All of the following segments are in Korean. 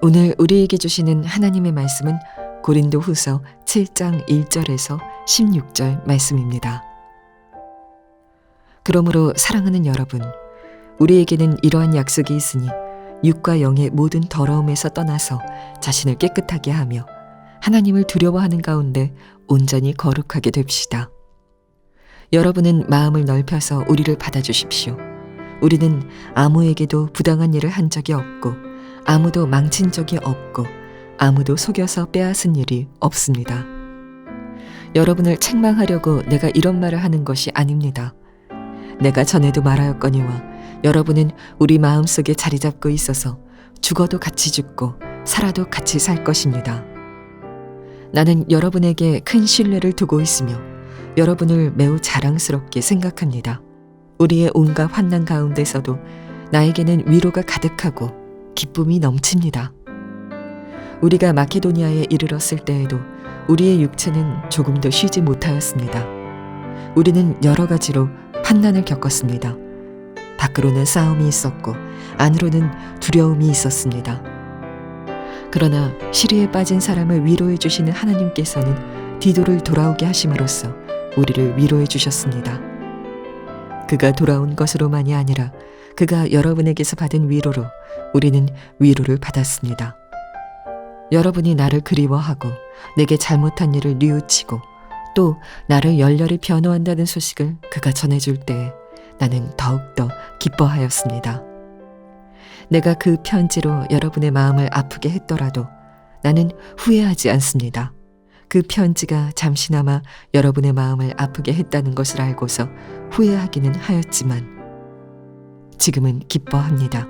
오늘 우리에게 주시는 하나님의 말씀은 고린도후서 7장 1절에서 16절 말씀입니다. 그러므로 사랑하는 여러분, 우리에게는 이러한 약속이 있으니 육과 영의 모든 더러움에서 떠나서 자신을 깨끗하게 하며 하나님을 두려워하는 가운데 온전히 거룩하게 됩시다. 여러분은 마음을 넓혀서 우리를 받아주십시오. 우리는 아무에게도 부당한 일을 한 적이 없고 아무도 망친 적이 없고 아무도 속여서 빼앗은 일이 없습니다. 여러분을 책망하려고 내가 이런 말을 하는 것이 아닙니다. 내가 전에도 말하였거니와 여러분은 우리 마음속에 자리 잡고 있어서 죽어도 같이 죽고 살아도 같이 살 것입니다. 나는 여러분에게 큰 신뢰를 두고 있으며 여러분을 매우 자랑스럽게 생각합니다. 우리의 온갖 환난 가운데서도 나에게는 위로가 가득하고 기쁨이 넘칩니다. 우리가 마케도니아에 이르렀을 때에도 우리의 육체는 조금도 쉬지 못하였습니다. 우리는 여러 가지로 환난을 겪었습니다. 밖으로는 싸움이 있었고 안으로는 두려움이 있었습니다. 그러나 시리에 빠진 사람을 위로해 주시는 하나님께서는 디도를 돌아오게 하심으로써 우리를 위로해 주셨습니다. 그가 돌아온 것으로만이 아니라 그가 여러분에게서 받은 위로로 우리는 위로를 받았습니다. 여러분이 나를 그리워하고 내게 잘못한 일을 뉘우치고 또 나를 열렬히 변호한다는 소식을 그가 전해줄 때에 나는 더욱더 기뻐하였습니다. 내가 그 편지로 여러분의 마음을 아프게 했더라도 나는 후회하지 않습니다. 그 편지가 잠시나마 여러분의 마음을 아프게 했다는 것을 알고서 후회하기는 하였지만 지금은 기뻐합니다.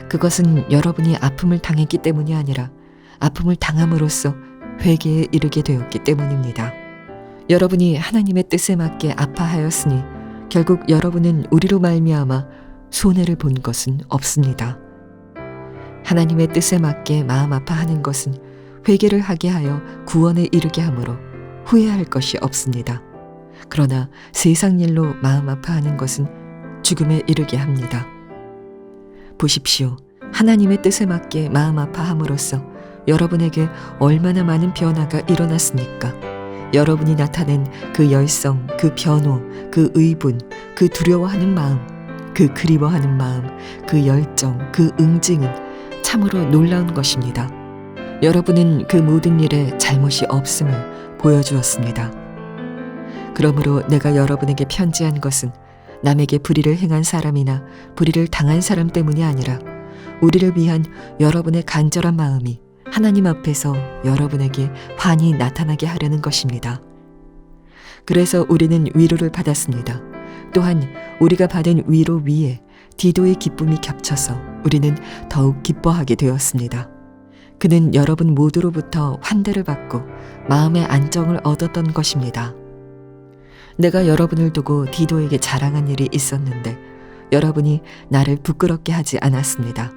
그것은 여러분이 아픔을 당했기 때문이 아니라 아픔을 당함으로써 회개에 이르게 되었기 때문입니다. 여러분이 하나님의 뜻에 맞게 아파하였으니 결국 여러분은 우리로 말미암아 손해를 본 것은 없습니다. 하나님의 뜻에 맞게 마음 아파하는 것은 회개를 하게 하여 구원에 이르게 하므로 후회할 것이 없습니다. 그러나 세상 일로 마음 아파하는 것은 죽음에 이르게 합니다. 보십시오. 하나님의 뜻에 맞게 마음 아파함으로써 여러분에게 얼마나 많은 변화가 일어났습니까? 여러분이 나타낸 그 열성, 그 변호, 그 의분, 그 두려워하는 마음, 그 그리워하는 마음, 그 열정, 그 응징은 참으로 놀라운 것입니다. 여러분은 그 모든 일에 잘못이 없음을 보여주었습니다. 그러므로 내가 여러분에게 편지한 것은 남에게 불의를 행한 사람이나 불의를 당한 사람 때문이 아니라 우리를 위한 여러분의 간절한 마음이 하나님 앞에서 여러분에게 환히 나타나게 하려는 것입니다. 그래서 우리는 위로를 받았습니다. 또한 우리가 받은 위로 위에 디도의 기쁨이 겹쳐서 우리는 더욱 기뻐하게 되었습니다. 그는 여러분 모두로부터 환대를 받고 마음의 안정을 얻었던 것입니다. 내가 여러분을 두고 디도에게 자랑한 일이 있었는데 여러분이 나를 부끄럽게 하지 않았습니다.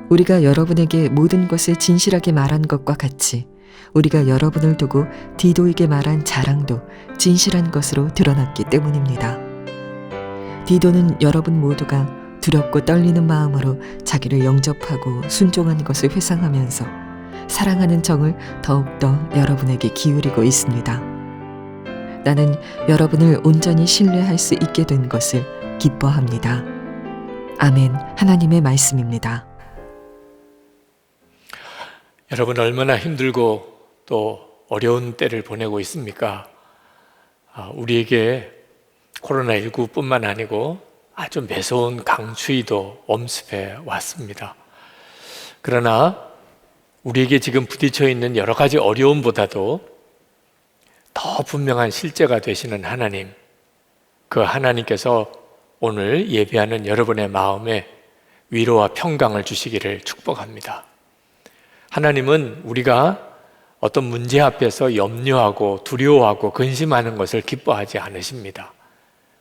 우리가 여러분에게 모든 것을 진실하게 말한 것과 같이 우리가 여러분을 두고 디도에게 말한 자랑도 진실한 것으로 드러났기 때문입니다. 디도는 여러분 모두가 두렵고 떨리는 마음으로 자기를 영접하고 순종한 것을 회상하면서 사랑하는 정을 더욱더 여러분에게 기울이고 있습니다. 나는 여러분을 온전히 신뢰할 수 있게 된 것을 기뻐합니다. 아멘. 하나님의 말씀입니다. 여러분 얼마나 힘들고 또 어려운 때를 보내고 있습니까? 우리에게 코로나19뿐만 아니고 아주 매서운 강추위도 엄습해 왔습니다. 그러나 우리에게 지금 부딪혀 있는 여러 가지 어려움보다도 더 분명한 실제가 되시는 하나님, 그 하나님께서 오늘 예배하는 여러분의 마음에 위로와 평강을 주시기를 축복합니다. 하나님은 우리가 어떤 문제 앞에서 염려하고 두려워하고 근심하는 것을 기뻐하지 않으십니다.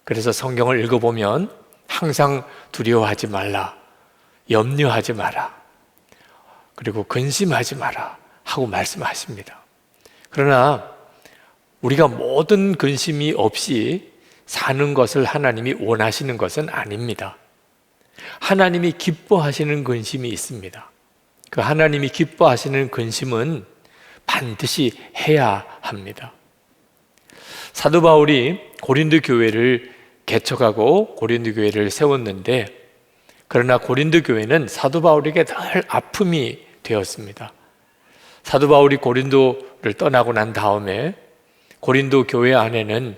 그래서 성경을 읽어보면 항상 두려워하지 말라, 염려하지 마라, 그리고 근심하지 마라 하고 말씀하십니다. 그러나 우리가 모든 근심이 없이 사는 것을 하나님이 원하시는 것은 아닙니다. 하나님이 기뻐하시는 근심이 있습니다. 그 하나님이 기뻐하시는 근심은 반드시 해야 합니다. 사도 바울이 고린도 교회를 개척하고 고린도 교회를 세웠는데, 그러나 고린도 교회는 사도 바울에게 늘 아픔이 되었습니다. 사도 바울이 고린도를 떠나고 난 다음에 고린도 교회 안에는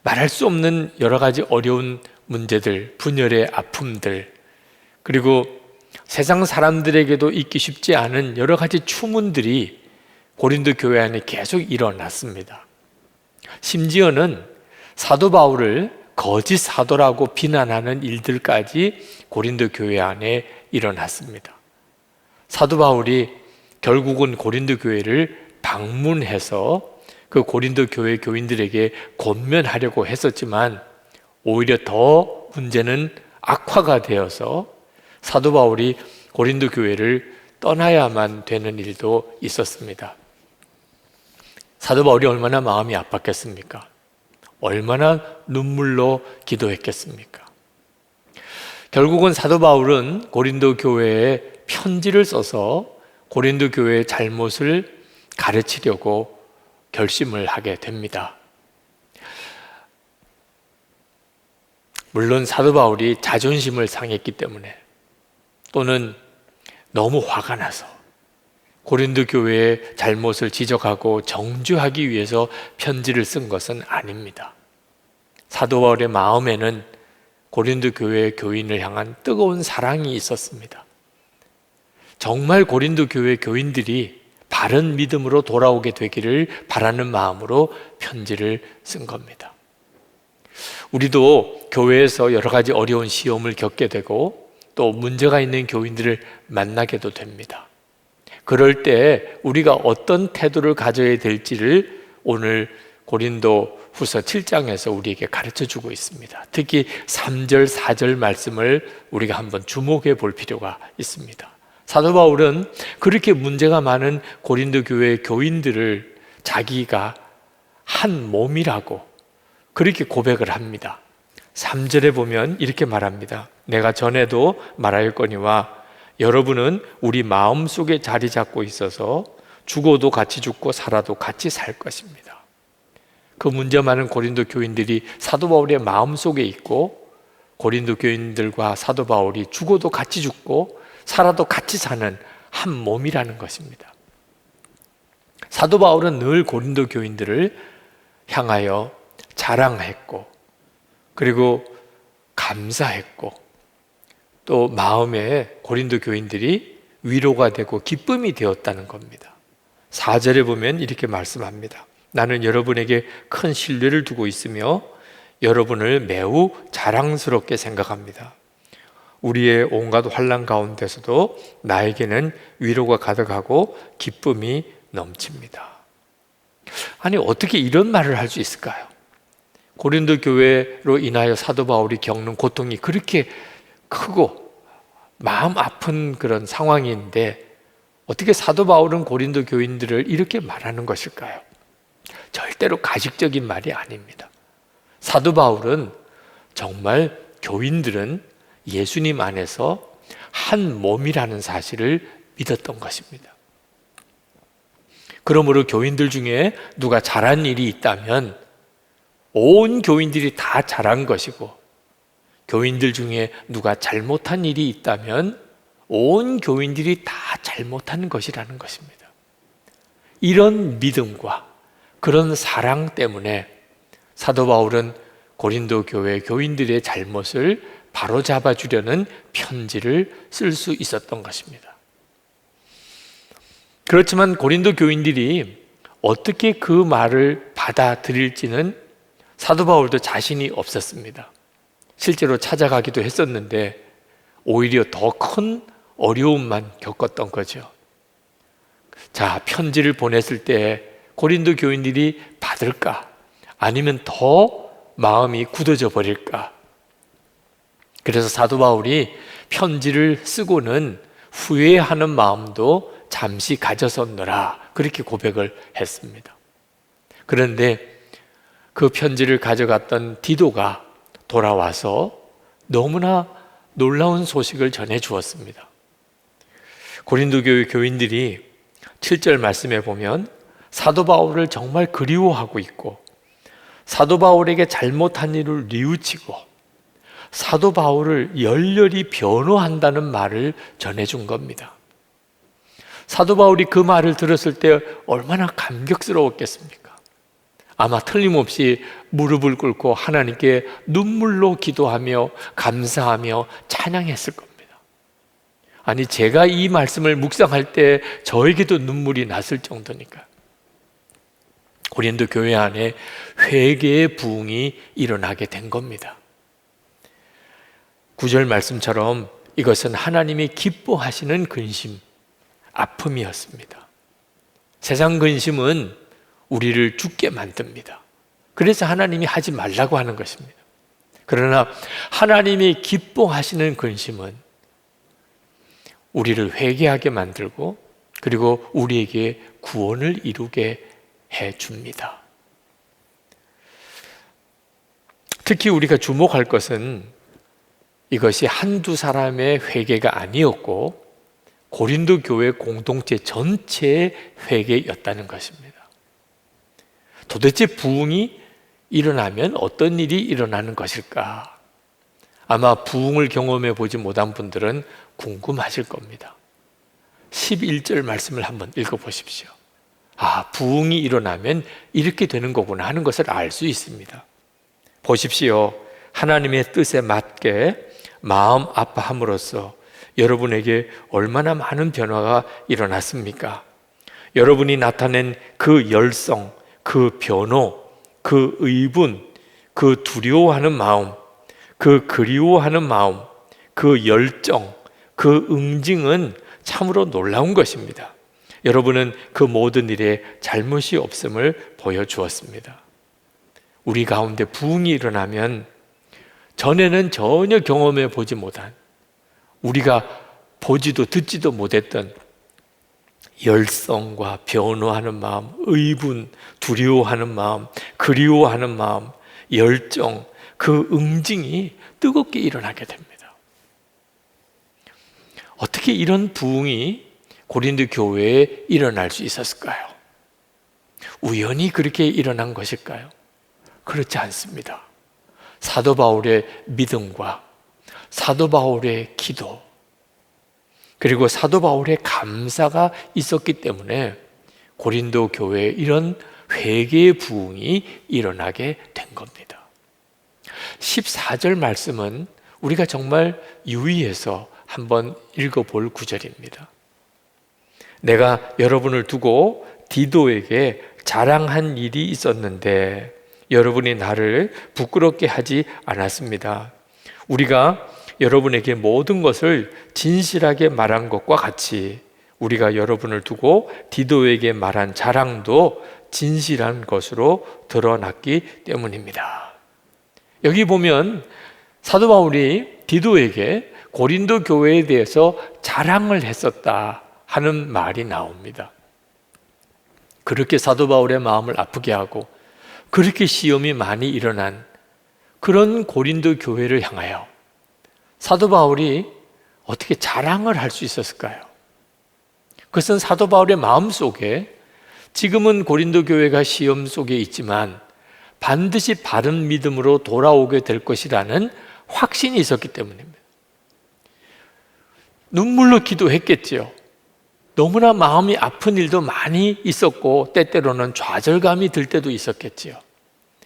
말할 수 없는 여러 가지 어려운 문제들, 분열의 아픔들, 그리고 세상 사람들에게도 있기 쉽지 않은 여러 가지 추문들이 고린도 교회 안에 계속 일어났습니다. 심지어는 사도 바울을 거짓 사도라고 비난하는 일들까지 고린도 교회 안에 일어났습니다. 사도 바울이 결국은 고린도 교회를 방문해서 그 고린도 교회 교인들에게 권면하려고 했었지만 오히려 더 문제는 악화가 되어서 사도 바울이 고린도 교회를 떠나야만 되는 일도 있었습니다. 사도 바울이 얼마나 마음이 아팠겠습니까? 얼마나 눈물로 기도했겠습니까? 결국은 사도 바울은 고린도 교회에 편지를 써서 고린도 교회의 잘못을 가르치려고 결심을 하게 됩니다. 물론 사도 바울이 자존심을 상했기 때문에, 또는 너무 화가 나서 고린도 교회의 잘못을 지적하고 정죄하기 위해서 편지를 쓴 것은 아닙니다. 사도 바울의 마음에는 고린도 교회의 교인을 향한 뜨거운 사랑이 있었습니다. 정말 고린도 교회 교인들이 바른 믿음으로 돌아오게 되기를 바라는 마음으로 편지를 쓴 겁니다. 우리도 교회에서 여러 가지 어려운 시험을 겪게 되고 또 문제가 있는 교인들을 만나게도 됩니다. 그럴 때 우리가 어떤 태도를 가져야 될지를 오늘 고린도 후서 7장에서 우리에게 가르쳐 주고 있습니다. 특히 3절, 4절 말씀을 우리가 한번 주목해 볼 필요가 있습니다. 사도 바울은 그렇게 문제가 많은 고린도 교회 교인들을 자기가 한 몸이라고 그렇게 고백을 합니다. 3절에 보면 이렇게 말합니다. 내가 전에도 말하였거니와 여러분은 우리 마음속에 자리 잡고 있어서 죽어도 같이 죽고 살아도 같이 살 것입니다. 그 문제 많은 고린도 교인들이 사도 바울의 마음속에 있고, 고린도 교인들과 사도 바울이 죽어도 같이 죽고 살아도 같이 사는 한 몸이라는 것입니다. 사도 바울은 늘 고린도 교인들을 향하여 자랑했고, 그리고 감사했고, 또 마음에 고린도 교인들이 위로가 되고 기쁨이 되었다는 겁니다. 4절에 보면 이렇게 말씀합니다. 나는 여러분에게 큰 신뢰를 두고 있으며 여러분을 매우 자랑스럽게 생각합니다. 우리의 온갖 환난 가운데서도 나에게는 위로가 가득하고 기쁨이 넘칩니다. 아니, 어떻게 이런 말을 할 수 있을까요? 고린도 교회로 인하여 사도 바울이 겪는 고통이 그렇게 크고 마음 아픈 그런 상황인데 어떻게 사도 바울은 고린도 교인들을 이렇게 말하는 것일까요? 절대로 가식적인 말이 아닙니다. 사도 바울은 정말 교인들은 예수님 안에서 한 몸이라는 사실을 믿었던 것입니다. 그러므로 교인들 중에 누가 잘한 일이 있다면 온 교인들이 다 잘한 것이고, 교인들 중에 누가 잘못한 일이 있다면 온 교인들이 다 잘못한 것이라는 것입니다. 이런 믿음과 그런 사랑 때문에 사도 바울은 고린도 교회 교인들의 잘못을 바로잡아 주려는 편지를 쓸 수 있었던 것입니다. 그렇지만 고린도 교인들이 어떻게 그 말을 받아들일지는 사도 바울도 자신이 없었습니다. 실제로 찾아가기도 했었는데 오히려 더 큰 어려움만 겪었던 거죠. 자, 편지를 보냈을 때 고린도 교인들이 받을까? 아니면 더 마음이 굳어져 버릴까? 그래서 사도 바울이 편지를 쓰고는 후회하는 마음도 잠시 가졌었노라, 그렇게 고백을 했습니다. 그런데 그 편지를 가져갔던 디도가 돌아와서 너무나 놀라운 소식을 전해 주었습니다. 고린도 교회 교인들이 7절 말씀에 보면 사도 바울을 정말 그리워하고 있고 사도 바울에게 잘못한 일을 뉘우치고 사도 바울을 열렬히 변호한다는 말을 전해준 겁니다. 사도 바울이 그 말을 들었을 때 얼마나 감격스러웠겠습니까? 아마 틀림없이 무릎을 꿇고 하나님께 눈물로 기도하며 감사하며 찬양했을 겁니다. 아니, 제가 이 말씀을 묵상할 때 저에게도 눈물이 났을 정도니까. 고린도 교회 안에 회개의 부흥이 일어나게 된 겁니다. 9절 말씀처럼 이것은 하나님이 기뻐하시는 근심, 아픔이었습니다. 세상 근심은 우리를 죽게 만듭니다. 그래서 하나님이 하지 말라고 하는 것입니다. 그러나 하나님이 기뻐하시는 근심은 우리를 회개하게 만들고 그리고 우리에게 구원을 이루게 해줍니다. 특히 우리가 주목할 것은 이것이 한두 사람의 회개가 아니었고 고린도 교회 공동체 전체의 회개였다는 것입니다. 도대체 부흥이 일어나면 어떤 일이 일어나는 것일까? 아마 부흥을 경험해 보지 못한 분들은 궁금하실 겁니다. 11절 말씀을 한번 읽어보십시오. 아, 부흥이 일어나면 이렇게 되는 거구나 하는 것을 알 수 있습니다. 보십시오. 하나님의 뜻에 맞게 마음 아파함으로써 여러분에게 얼마나 많은 변화가 일어났습니까? 여러분이 나타낸 그 열성, 그 변호, 그 의분, 그 두려워하는 마음, 그 그리워하는 마음, 그 열정, 그 응징은 참으로 놀라운 것입니다. 여러분은 그 모든 일에 잘못이 없음을 보여주었습니다. 우리 가운데 부흥이 일어나면 전에는 전혀 경험해 보지 못한, 우리가 보지도 듣지도 못했던 열성과 변호하는 마음, 의분, 두려워하는 마음, 그리워하는 마음, 열정, 그 응징이 뜨겁게 일어나게 됩니다. 어떻게 이런 부흥이 고린도 교회에 일어날 수 있었을까요? 우연히 그렇게 일어난 것일까요? 그렇지 않습니다. 사도 바울의 믿음과 사도 바울의 기도, 그리고 사도 바울의 감사가 있었기 때문에 고린도 교회에 이런 회개의 부흥이 일어나게 된 겁니다. 14절 말씀은 우리가 정말 유의해서 한번 읽어볼 구절입니다. 내가 여러분을 두고 디도에게 자랑한 일이 있었는데 여러분이 나를 부끄럽게 하지 않았습니다. 우리가 여러분에게 모든 것을 진실하게 말한 것과 같이 우리가 여러분을 두고 디도에게 말한 자랑도 진실한 것으로 드러났기 때문입니다. 여기 보면 사도 바울이 디도에게 고린도 교회에 대해서 자랑을 했었다 하는 말이 나옵니다. 그렇게 사도 바울의 마음을 아프게 하고 그렇게 시험이 많이 일어난 그런 고린도 교회를 향하여 사도 바울이 어떻게 자랑을 할 수 있었을까요? 그것은 사도 바울의 마음속에 지금은 고린도 교회가 시험 속에 있지만 반드시 바른 믿음으로 돌아오게 될 것이라는 확신이 있었기 때문입니다. 눈물로 기도했겠지요. 너무나 마음이 아픈 일도 많이 있었고 때때로는 좌절감이 들 때도 있었겠지요.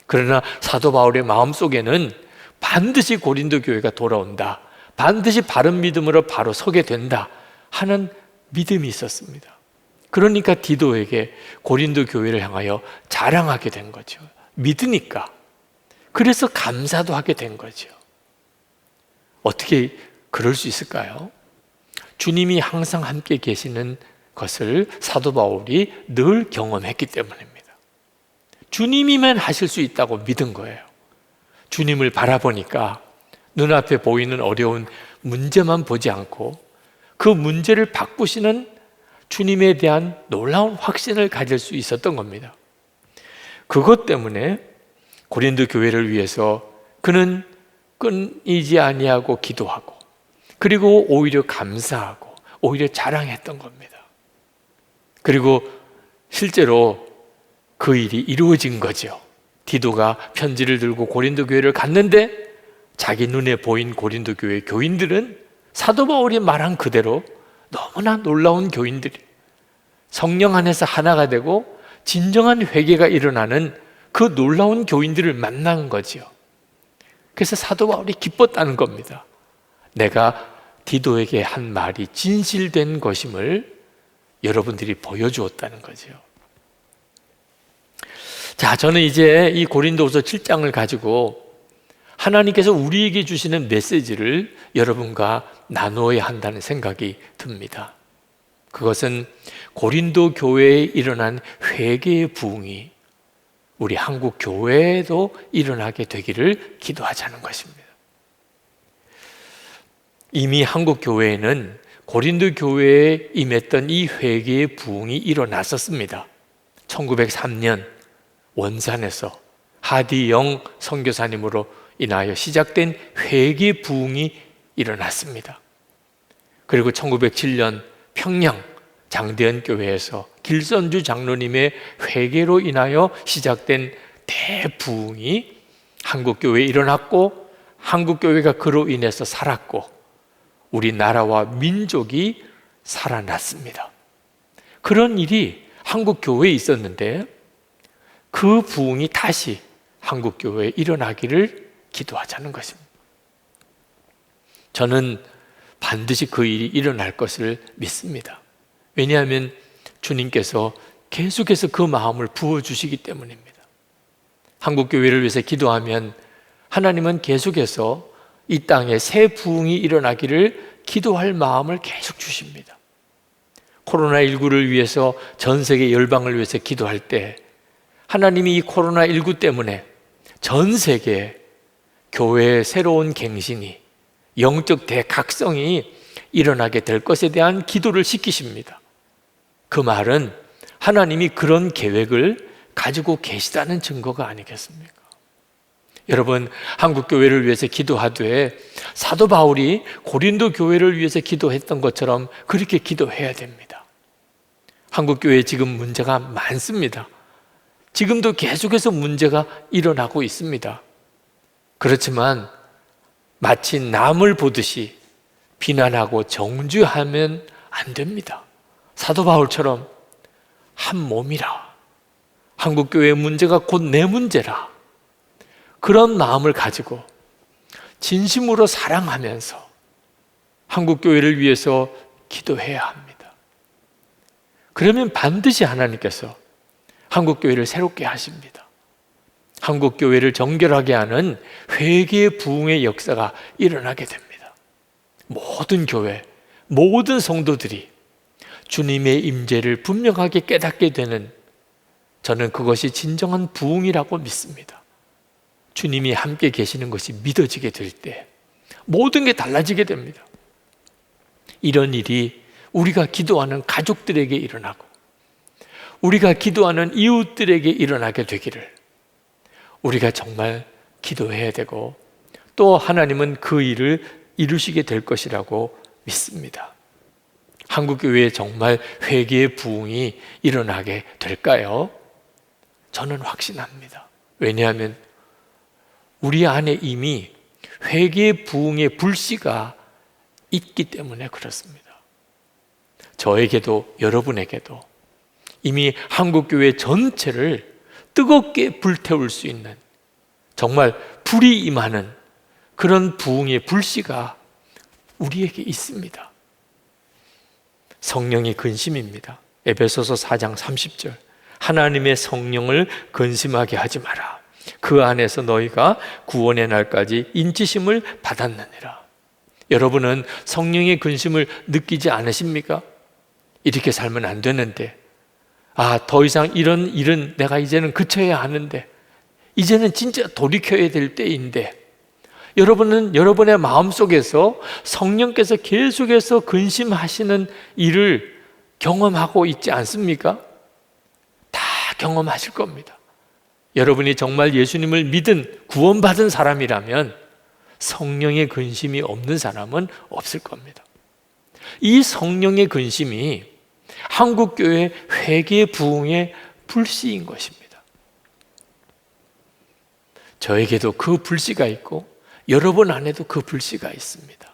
그러나 사도 바울의 마음속에는 반드시 고린도 교회가 돌아온다, 반드시 바른 믿음으로 바로 서게 된다 하는 믿음이 있었습니다. 그러니까 디도에게 고린도 교회를 향하여 자랑하게 된 거죠. 믿으니까. 그래서 감사도 하게 된 거죠. 어떻게 그럴 수 있을까요? 주님이 항상 함께 계시는 것을 사도 바울이 늘 경험했기 때문입니다. 주님이만 하실 수 있다고 믿은 거예요. 주님을 바라보니까 눈앞에 보이는 어려운 문제만 보지 않고 그 문제를 바꾸시는 주님에 대한 놀라운 확신을 가질 수 있었던 겁니다. 그것 때문에 고린도 교회를 위해서 그는 끊이지 아니하고 기도하고 그리고 오히려 감사하고 오히려 자랑했던 겁니다. 그리고 실제로 그 일이 이루어진 거죠. 디도가 편지를 들고 고린도 교회를 갔는데 자기 눈에 보인 고린도 교회 교인들은 사도 바울이 말한 그대로 너무나 놀라운 교인들이 성령 안에서 하나가 되고 진정한 회개가 일어나는 그 놀라운 교인들을 만난 거지요. 그래서 사도 바울이 기뻤다는 겁니다. 내가 디도에게 한 말이 진실된 것임을 여러분들이 보여주었다는 거죠. 자, 저는 이제 이 고린도후서 7장을 가지고 하나님께서 우리에게 주시는 메시지를 여러분과 나누어야 한다는 생각이 듭니다. 그것은 고린도 교회에 일어난 회개의 부흥이 우리 한국 교회에도 일어나게 되기를 기도하자는 것입니다. 이미 한국 교회에는 고린도 교회에 임했던 이 회개의 부흥이 일어났었습니다. 1903년 원산에서 하디영 선교사님으로 인하여 시작된 회개 부흥이 일어났습니다. 그리고 1907년 평양 장대현 교회에서 길선주 장로님의 회개로 인하여 시작된 대부흥이 한국 교회에 일어났고 한국 교회가 그로 인해서 살았고 우리나라와 민족이 살아났습니다. 그런 일이 한국 교회에 있었는데 그 부흥이 다시 한국 교회에 일어나기를 기도하자는 것입니다. 저는 반드시 그 일이 일어날 것을 믿습니다. 왜냐하면 주님께서 계속해서 그 마음을 부어주시기 때문입니다. 한국 교회를 위해서 기도하면 하나님은 계속해서 이 땅에 새 부흥이 일어나기를 기도할 마음을 계속 주십니다. 코로나19를 위해서 전 세계 열방을 위해서 기도할 때 하나님이 이 코로나19 때문에 전 세계에 교회의 새로운 갱신이 영적 대각성이 일어나게 될 것에 대한 기도를 시키십니다. 그 말은 하나님이 그런 계획을 가지고 계시다는 증거가 아니겠습니까? 여러분, 한국 교회를 위해서 기도하되 사도 바울이 고린도 교회를 위해서 기도했던 것처럼 그렇게 기도해야 됩니다. 한국 교회에 지금 문제가 많습니다. 지금도 계속해서 문제가 일어나고 있습니다. 그렇지만 마치 남을 보듯이 비난하고 정죄하면 안 됩니다. 사도 바울처럼 한 몸이라, 한국교회의 문제가 곧 내 문제라, 그런 마음을 가지고 진심으로 사랑하면서 한국교회를 위해서 기도해야 합니다. 그러면 반드시 하나님께서 한국교회를 새롭게 하십니다. 한국교회를 정결하게 하는 회개의 부흥의 역사가 일어나게 됩니다. 모든 교회, 모든 성도들이 주님의 임재를 분명하게 깨닫게 되는, 저는 그것이 진정한 부흥이라고 믿습니다. 주님이 함께 계시는 것이 믿어지게 될 때 모든 게 달라지게 됩니다. 이런 일이 우리가 기도하는 가족들에게 일어나고 우리가 기도하는 이웃들에게 일어나게 되기를 우리가 정말 기도해야 되고 또 하나님은 그 일을 이루시게 될 것이라고 믿습니다. 한국교회에 정말 회개의 부흥이 일어나게 될까요? 저는 확신합니다. 왜냐하면 우리 안에 이미 회개의 부흥의 불씨가 있기 때문에 그렇습니다. 저에게도 여러분에게도 이미 한국교회 전체를 뜨겁게 불태울 수 있는, 정말 불이 임하는 그런 부흥의 불씨가 우리에게 있습니다. 성령이 근심입니다. 에베소서 4장 30절, 하나님의 성령을 근심하게 하지 마라. 그 안에서 너희가 구원의 날까지 인치심을 받았느니라. 여러분은 성령의 근심을 느끼지 않으십니까? 이렇게 살면 안 되는데, 더 이상 이런 일은 내가 이제는 그쳐야 하는데, 이제는 진짜 돌이켜야 될 때인데, 여러분은 여러분의 마음속에서 성령께서 계속해서 근심하시는 일을 경험하고 있지 않습니까? 다 경험하실 겁니다. 여러분이 정말 예수님을 믿은 구원받은 사람이라면 성령의 근심이 없는 사람은 없을 겁니다. 이 성령의 근심이 한국교회 회개 부흥의 불씨인 것입니다. 저에게도 그 불씨가 있고 여러분 안에도 그 불씨가 있습니다.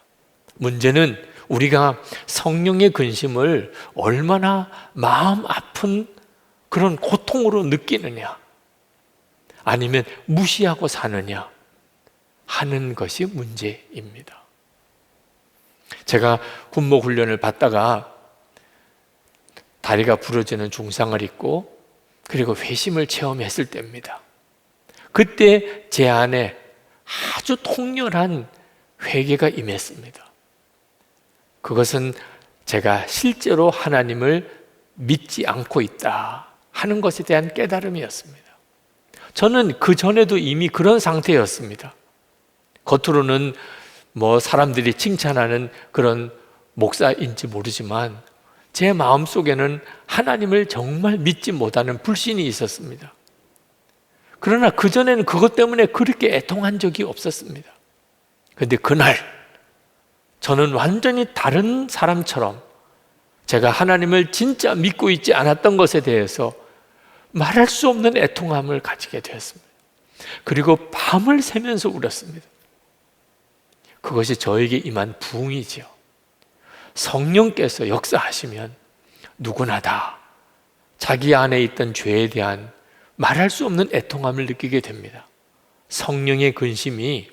문제는 우리가 성령의 근심을 얼마나 마음 아픈 그런 고통으로 느끼느냐, 아니면 무시하고 사느냐 하는 것이 문제입니다. 제가 군목 훈련을 받다가 다리가 부러지는 중상을 입고 그리고 회심을 체험했을 때입니다. 그때 제 안에 아주 통렬한 회개가 임했습니다. 그것은 제가 실제로 하나님을 믿지 않고 있다 하는 것에 대한 깨달음이었습니다. 저는 그 전에도 이미 그런 상태였습니다. 겉으로는 사람들이 칭찬하는 그런 목사인지 모르지만 제 마음속에는 하나님을 정말 믿지 못하는 불신이 있었습니다. 그러나 그전에는 그것 때문에 그렇게 애통한 적이 없었습니다. 그런데 그날 저는 완전히 다른 사람처럼 제가 하나님을 진짜 믿고 있지 않았던 것에 대해서 말할 수 없는 애통함을 가지게 되었습니다. 그리고 밤을 새면서 울었습니다. 그것이 저에게 임한 부흥이지요. 성령께서 역사하시면 누구나 다 자기 안에 있던 죄에 대한 말할 수 없는 애통함을 느끼게 됩니다. 성령의 근심이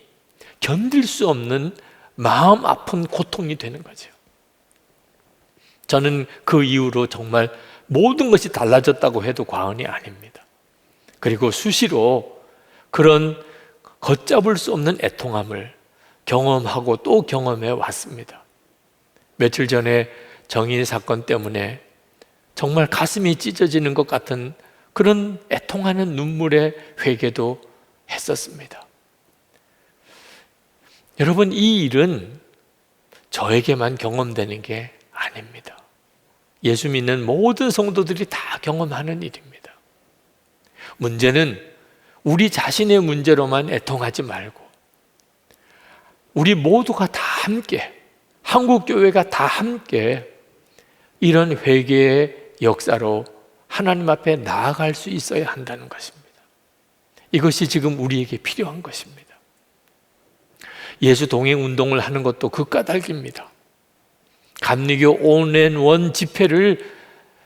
견딜 수 없는 마음 아픈 고통이 되는 거죠. 저는 그 이후로 정말 모든 것이 달라졌다고 해도 과언이 아닙니다. 그리고 수시로 그런 걷잡을 수 없는 애통함을 경험하고 또 경험해 왔습니다. 며칠 전에 정인 사건 때문에 정말 가슴이 찢어지는 것 같은 그런 애통하는 눈물의 회개도 했었습니다. 여러분, 이 일은 저에게만 경험되는 게 아닙니다. 예수 믿는 모든 성도들이 다 경험하는 일입니다. 문제는 우리 자신의 문제로만 애통하지 말고 우리 모두가 다 함께, 한국교회가 다 함께 이런 회개의 역사로 하나님 앞에 나아갈 수 있어야 한다는 것입니다. 이것이 지금 우리에게 필요한 것입니다. 예수 동행 운동을 하는 것도 그 까닭입니다. 감리교 온앤원 집회를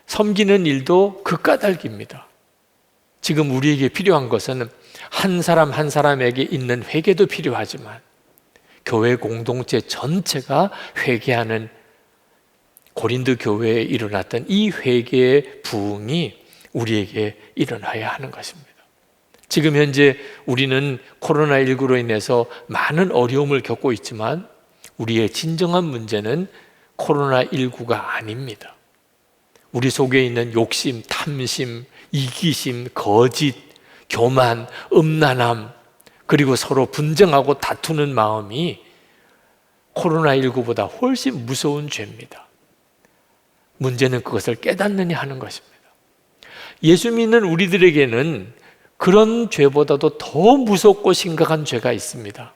섬기는 일도 그 까닭입니다. 지금 우리에게 필요한 것은 한 사람 한 사람에게 있는 회개도 필요하지만 교회 공동체 전체가 회개하는 고린도 교회에 일어났던 이 회개의 부흥이 우리에게 일어나야 하는 것입니다. 지금 현재 우리는 코로나19로 인해서 많은 어려움을 겪고 있지만 우리의 진정한 문제는 코로나19가 아닙니다. 우리 속에 있는 욕심, 탐심, 이기심, 거짓, 교만, 음란함, 그리고 서로 분쟁하고 다투는 마음이 코로나19보다 훨씬 무서운 죄입니다. 문제는 그것을 깨닫느냐 하는 것입니다. 예수 믿는 우리들에게는 그런 죄보다도 더 무섭고 심각한 죄가 있습니다.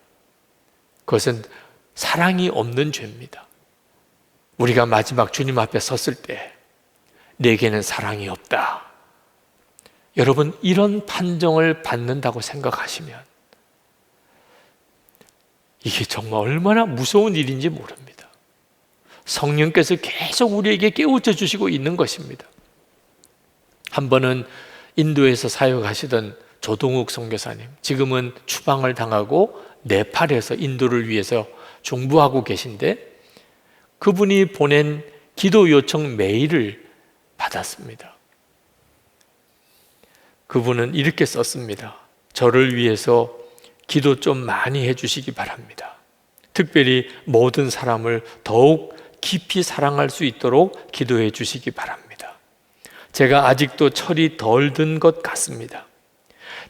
그것은 사랑이 없는 죄입니다. 우리가 마지막 주님 앞에 섰을 때 내게는 사랑이 없다. 여러분, 이런 판정을 받는다고 생각하시면 이게 정말 얼마나 무서운 일인지 모릅니다. 성령께서 계속 우리에게 깨우쳐 주시고 있는 것입니다. 한 번은 인도에서 사역하시던 조동욱 선교사님, 지금은 추방을 당하고 네팔에서 인도를 위해서 중부하고 계신데 그분이 보낸 기도 요청 메일을 받았습니다. 그분은 이렇게 썼습니다. 저를 위해서 기도 좀 많이 해주시기 바랍니다. 특별히 모든 사람을 더욱 깊이 사랑할 수 있도록 기도해 주시기 바랍니다. 제가 아직도 철이 덜 든 것 같습니다.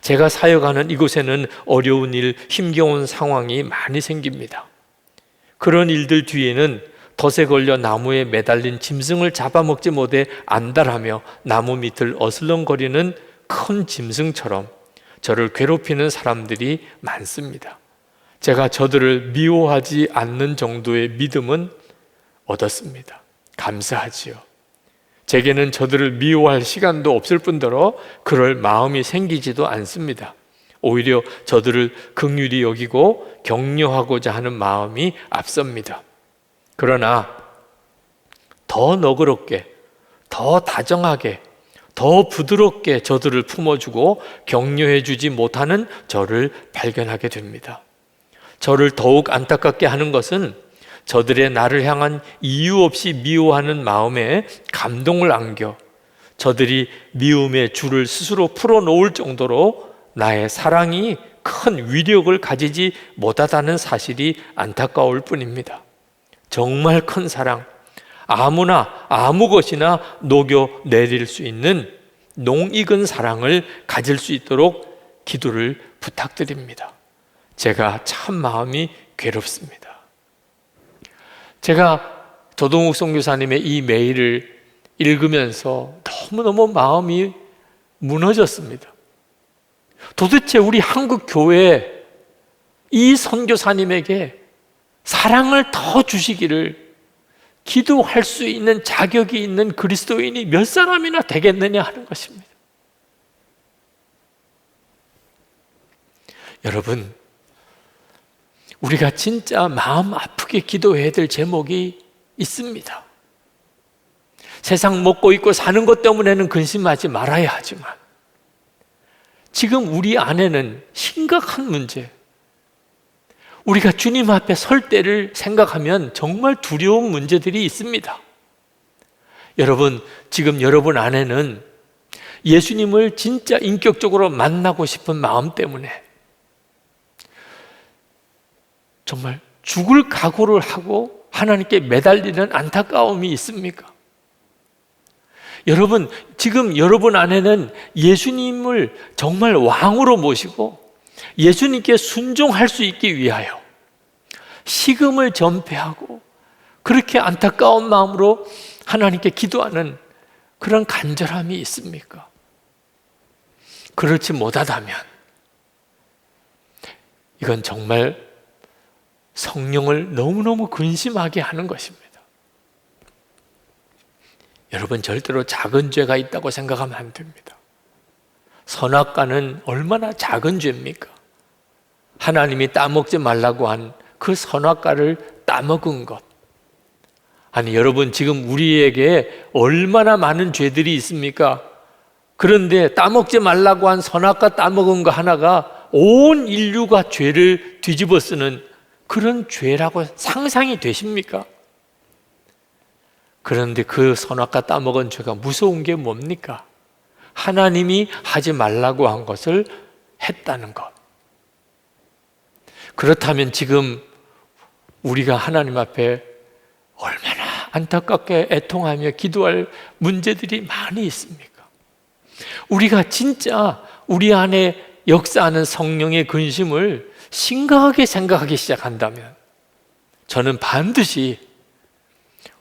제가 사역하는 이곳에는 어려운 일, 힘겨운 상황이 많이 생깁니다. 그런 일들 뒤에는 덫에 걸려 나무에 매달린 짐승을 잡아먹지 못해 안달하며 나무 밑을 어슬렁거리는 큰 짐승처럼 저를 괴롭히는 사람들이 많습니다. 제가 저들을 미워하지 않는 정도의 믿음은 얻었습니다. 감사하지요. 제게는 저들을 미워할 시간도 없을 뿐더러 그럴 마음이 생기지도 않습니다. 오히려 저들을 긍휼히 여기고 격려하고자 하는 마음이 앞섭니다. 그러나 더 너그럽게, 더 다정하게, 더 부드럽게 저들을 품어주고 격려해 주지 못하는 저를 발견하게 됩니다. 저를 더욱 안타깝게 하는 것은 저들의 나를 향한 이유 없이 미워하는 마음에 감동을 안겨 저들이 미움의 줄을 스스로 풀어놓을 정도로 나의 사랑이 큰 위력을 가지지 못하다는 사실이 안타까울 뿐입니다. 정말 큰 사랑, 아무나 아무 것이나 녹여내릴 수 있는 농익은 사랑을 가질 수 있도록 기도를 부탁드립니다. 제가 참 마음이 괴롭습니다. 제가 조동욱 선교사님의 이 메일을 읽으면서 너무너무 마음이 무너졌습니다. 도대체 우리 한국 교회에 이 선교사님에게 사랑을 더 주시기를 기도할 수 있는 자격이 있는 그리스도인이 몇 사람이나 되겠느냐 하는 것입니다. 여러분, 우리가 진짜 마음 아프게 기도해야 될 제목이 있습니다. 세상 먹고 입고 사는 것 때문에는 근심하지 말아야 하지만 지금 우리 안에는 심각한 문제, 우리가 주님 앞에 설 때를 생각하면 정말 두려운 문제들이 있습니다. 여러분, 지금 여러분 안에는 예수님을 진짜 인격적으로 만나고 싶은 마음 때문에 정말 죽을 각오를 하고 하나님께 매달리는 안타까움이 있습니까? 여러분, 지금 여러분 안에는 예수님을 정말 왕으로 모시고 예수님께 순종할 수 있기 위하여 식음을 전폐하고 그렇게 안타까운 마음으로 하나님께 기도하는 그런 간절함이 있습니까? 그렇지 못하다면 이건 정말 성령을 너무너무 근심하게 하는 것입니다. 여러분, 절대로 작은 죄가 있다고 생각하면 안 됩니다. 선악과는 얼마나 작은 죄입니까? 하나님이 따먹지 말라고 한 그 선악과를 따먹은 것. 아니, 여러분, 지금 우리에게 얼마나 많은 죄들이 있습니까? 그런데 따먹지 말라고 한 선악과 따먹은 거 하나가 온 인류가 죄를 뒤집어 쓰는 그런 죄라고 상상이 되십니까? 그런데 그 선악과 따먹은 죄가 무서운 게 뭡니까? 하나님이 하지 말라고 한 것을 했다는 것. 그렇다면 지금 우리가 하나님 앞에 얼마나 안타깝게 애통하며 기도할 문제들이 많이 있습니까? 우리가 진짜 우리 안에 역사하는 성령의 근심을 심각하게 생각하기 시작한다면 저는 반드시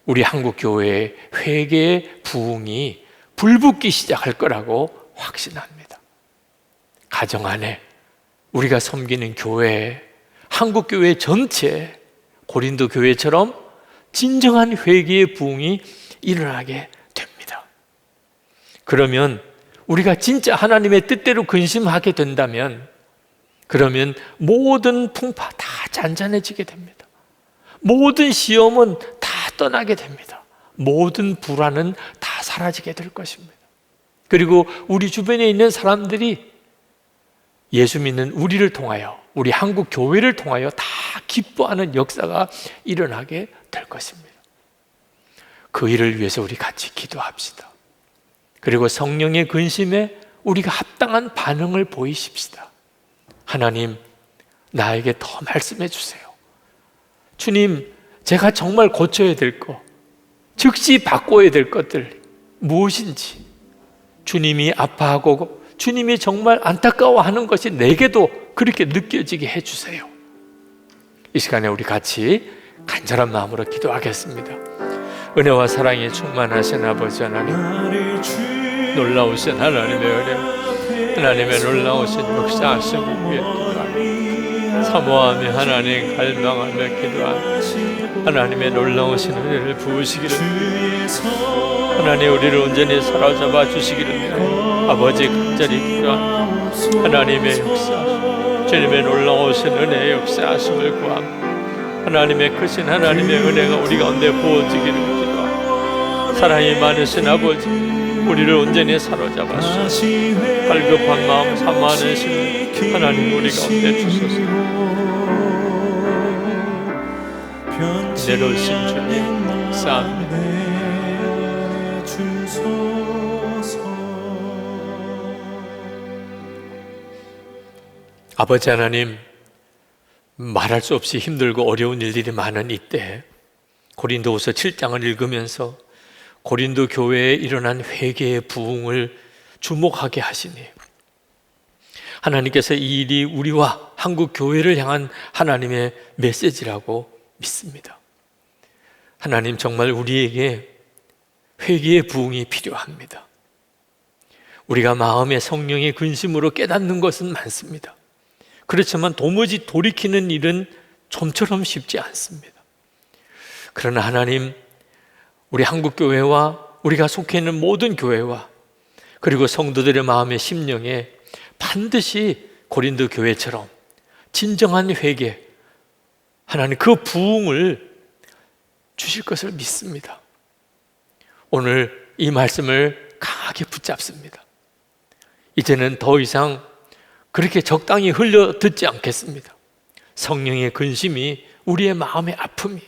우리 한국 교회의 회개의 부흥이 불붙기 시작할 거라고 확신합니다. 가정 안에, 우리가 섬기는 교회, 한국 교회 전체, 고린도 교회처럼 진정한 회개의 부흥이 일어나게 됩니다. 그러면 우리가 진짜 하나님의 뜻대로 근심하게 된다면 그러면 모든 풍파 다 잔잔해지게 됩니다. 모든 시험은 다 떠나게 됩니다. 모든 불안은 다 사라지게 될 것입니다. 그리고 우리 주변에 있는 사람들이 예수 믿는 우리를 통하여, 우리 한국 교회를 통하여 다 기뻐하는 역사가 일어나게 될 것입니다. 그 일을 위해서 우리 같이 기도합시다. 그리고 성령의 근심에 우리가 합당한 반응을 보이십시다. 하나님, 나에게 더 말씀해 주세요. 주님, 제가 정말 고쳐야 될 것, 즉시 바꿔야 될 것들 무엇인지, 주님이 아파하고 주님이 정말 안타까워하는 것이 내게도 그렇게 느껴지게 해주세요. 이 시간에 우리 같이 간절한 마음으로 기도하겠습니다. 은혜와 사랑에 충만하신 아버지 하나님, 놀라우신 하나님의 은혜, 하나님의 놀라우신 역사하심을 위해 기도합니다. 사모하며 하나님 갈망하며 기도하며 하나님의 놀라우신 은혜를 부으시기를, 하나님 우리를 온전히 사로잡아 주시기를 위하여 아버지 간절히 기도합니다. 하나님의 역사, 주님의 놀라우신 은혜의 역사하심을 구합니다. 하나님의 크신 하나님의 은혜가 우리 가운데 부어지기를 기도합니다. 사랑이 많으신 아버지, 우리를 온전히 사로잡아서 갈급한 마음, 사모하는 심 하나님 우리 가운데 주소서. 내려오신 주님 감사합니다. 아버지 하나님, 말할 수 없이 힘들고 어려운 일들이 많은 이때 고린도후서 7장을 읽으면서 고린도 교회에 일어난 회개의 부흥을 주목하게 하시니 하나님께서 이 일이 우리와 한국 교회를 향한 하나님의 메시지라고 믿습니다. 하나님, 정말 우리에게 회개의 부흥이 필요합니다. 우리가 마음의 성령의 근심으로 깨닫는 것은 많습니다. 그렇지만 도무지 돌이키는 일은 좀처럼 쉽지 않습니다. 그러나 하나님, 우리 한국교회와 우리가 속해 있는 모든 교회와 그리고 성도들의 마음의 심령에 반드시 고린도 교회처럼 진정한 회개, 하나님 그 부흥을 주실 것을 믿습니다. 오늘 이 말씀을 강하게 붙잡습니다. 이제는 더 이상 그렇게 적당히 흘려 듣지 않겠습니다. 성령의 근심이 우리의 마음의 아픔이,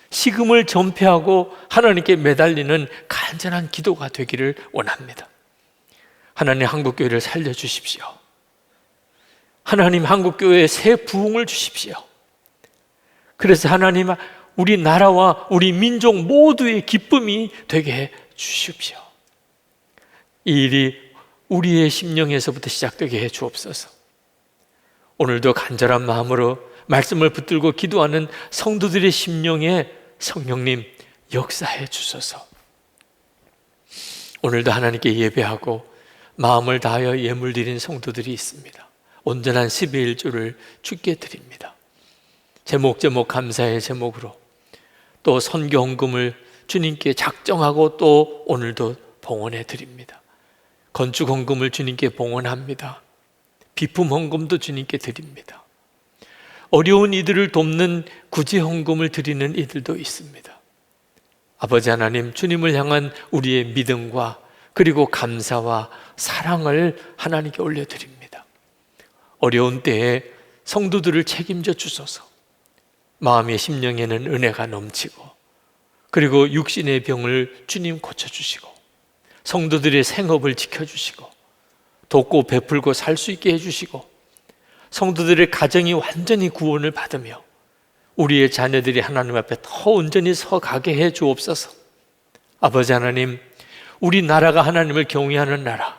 식음을 전폐하고 하나님께 매달리는 간절한 기도가 되기를 원합니다. 하나님, 한국교회를 살려주십시오. 하나님, 한국교회에 새 부흥을 주십시오. 그래서 하나님, 우리 나라와 우리 민족 모두의 기쁨이 되게 해 주십시오. 이 일이 우리의 심령에서부터 시작되게 해 주옵소서. 오늘도 간절한 마음으로 말씀을 붙들고 기도하는 성도들의 심령에 성령님 역사해 주소서. 오늘도 하나님께 예배하고 마음을 다하여 예물 드린 성도들이 있습니다. 온전한 12일주를 주께 드립니다. 제목 감사의 제목으로 또 선교 헌금을 주님께 작정하고 또 오늘도 봉헌해 드립니다. 건축 헌금을 주님께 봉헌합니다. 비품 헌금도 주님께 드립니다. 어려운 이들을 돕는 구제 헌금을 드리는 이들도 있습니다. 아버지 하나님, 주님을 향한 우리의 믿음과 그리고 감사와 사랑을 하나님께 올려드립니다. 어려운 때에 성도들을 책임져 주소서. 마음의 심령에는 은혜가 넘치고 그리고 육신의 병을 주님 고쳐주시고 성도들의 생업을 지켜주시고 돕고 베풀고 살 수 있게 해주시고 성도들의 가정이 완전히 구원을 받으며 우리의 자녀들이 하나님 앞에 더 온전히 서가게 해 주옵소서. 아버지 하나님, 우리 나라가 하나님을 경외하는 나라,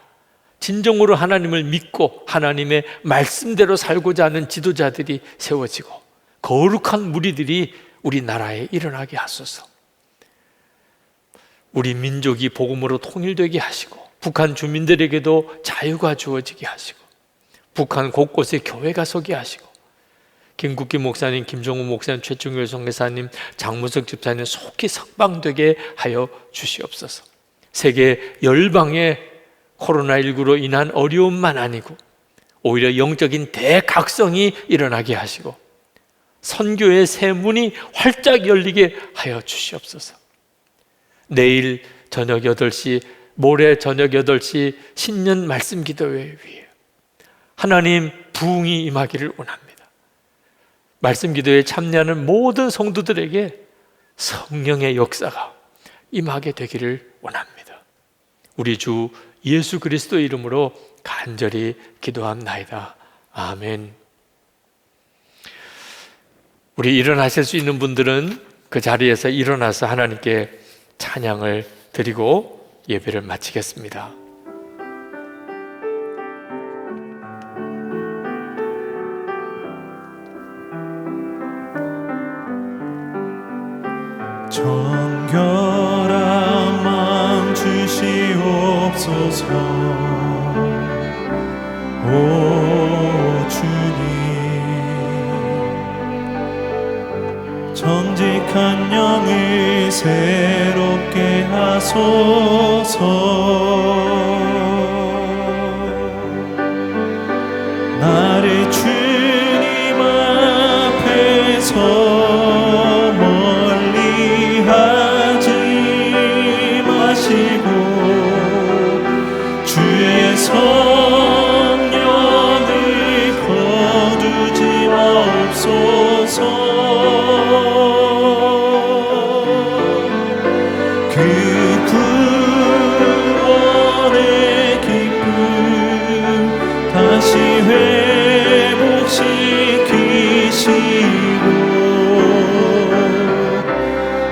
진정으로 하나님을 믿고 하나님의 말씀대로 살고자 하는 지도자들이 세워지고 거룩한 무리들이 우리 나라에 일어나게 하소서. 우리 민족이 복음으로 통일되게 하시고 북한 주민들에게도 자유가 주어지게 하시고 북한 곳곳에 교회가 서게 하시고 김국기 목사님, 김종우 목사님, 최충길 선교사님, 장무석 집사님 속히 석방되게 하여 주시옵소서. 세계 열방에 코로나19로 인한 어려움만 아니고 오히려 영적인 대각성이 일어나게 하시고 선교의 새 문이 활짝 열리게 하여 주시옵소서. 내일 저녁 8시, 모레 저녁 8시 신년 말씀 기도회 위에 하나님 부흥이 임하기를 원합니다. 말씀 기도에 참여하는 모든 성도들에게 성령의 역사가 임하게 되기를 원합니다. 우리 주 예수 그리스도의 이름으로 간절히 기도합나이다. 아멘. 우리 일어나실 수 있는 분들은 그 자리에서 일어나서 하나님께 찬양을 드리고 예배를 마치겠습니다. 정결한 마음 주시옵소서. 오 주님, 거룩한 영을 새롭게 하소서. 나를 주님 앞에서 멀리 하지 마시고 주의 성령을 거두지 마옵소서. 그 구원의 기쁨 다시 회복시키시고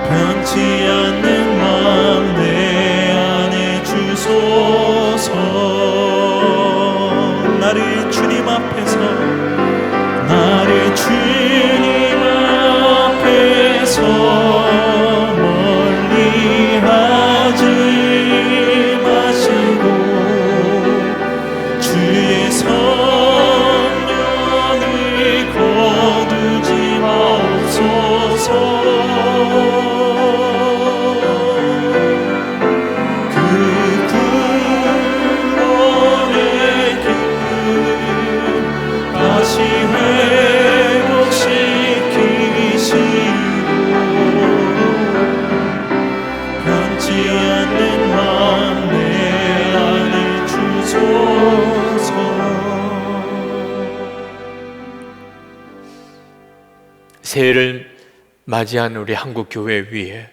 변치 않는 마음 내 안에 주소서. 나를 주님 앞에서 멀리 하지 마시고 주의 성령을 거두지 마옵소서. 그 구원의 기쁨 다시 회복시키시고 변치 않는 마음 내 안에 주소서. 새해를 맞이한 우리 한국 교회 위에,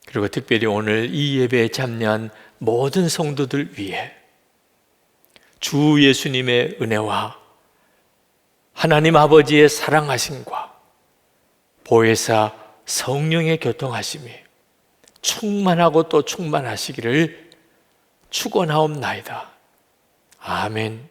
그리고 특별히 오늘 이 예배에 참여한 모든 성도들 위해 주 예수님의 은혜와 하나님 아버지의 사랑하심과 보혜사 성령의 교통하심이 충만하고 또 충만하시기를 축원하옵나이다. 아멘.